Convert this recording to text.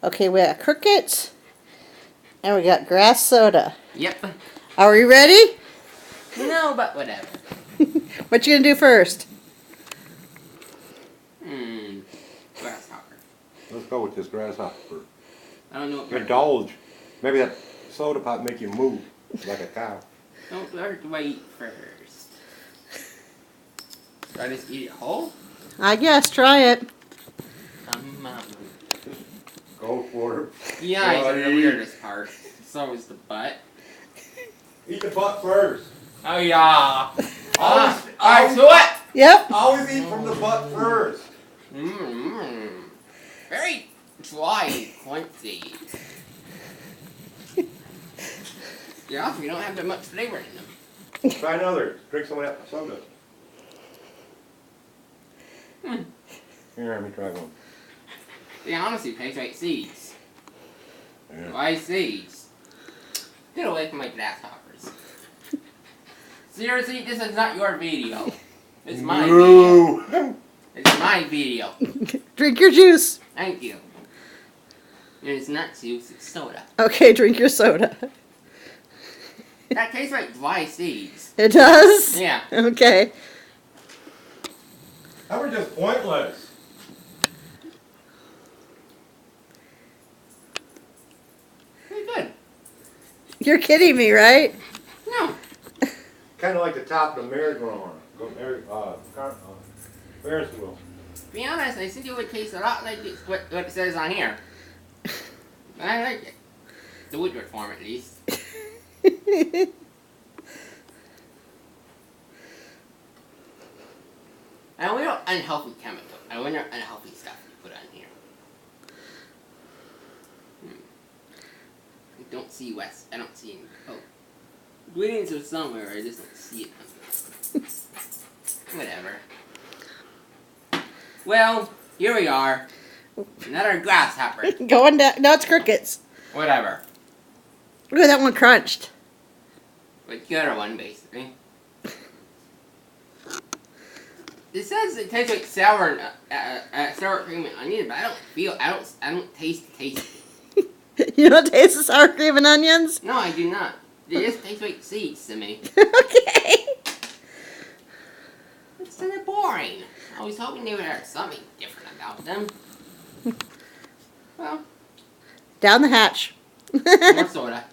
Okay, we got crickets. And we got grass soda. Yep. Are we ready? No, but whatever. What you gonna do first? Grasshopper. Let's go with this grasshopper. I don't know what. Indulge. Maybe that soda pop make you move like a cow. Don't let do I eat first? Do I just eat it whole? I guess. Try it. Go for it. Yeah, I said the weirdest part. So is the butt. Eat the butt first. Oh yeah. Always do it. Yep. Always eat from the butt first. Very dry and crunchy. Yeah, you don't have that much flavor in them. Try another. Drink some of that soda. Here, let me try one. They honestly taste like seeds. Yeah. Why seeds? Get away from my grasshoppers. Seriously, this is not your video. It's my video. It's my video. Drink your juice. Thank you. And it's not juice, it's soda. Okay, drink your soda. That tastes like dry seeds. It does? Yeah. Okay. That were just pointless. Pretty good. You're kidding me, right? No. Kind of like the top of the merry-go-round. Ferris wheel. To be honest, I think it would taste a lot like what it says on here. But I like it. The Woodward form, at least. I wonder unhealthy chemical. I wonder unhealthy stuff you put on here. I don't see West. I don't see any. Oh. Ingredients are somewhere. I just don't see it. Whatever. Well, here we are. Another grasshopper. Going down. No, it's crickets. Whatever. Ooh, that one crunched. Like the other one, basically. It says it tastes like sour cream and onion, but I don't taste the taste. You don't taste the sour cream and onions? No, I do not. They just taste like seeds to me. Okay. It's kind of boring. I was hoping they would have something different about them. Well, Down the hatch. more soda.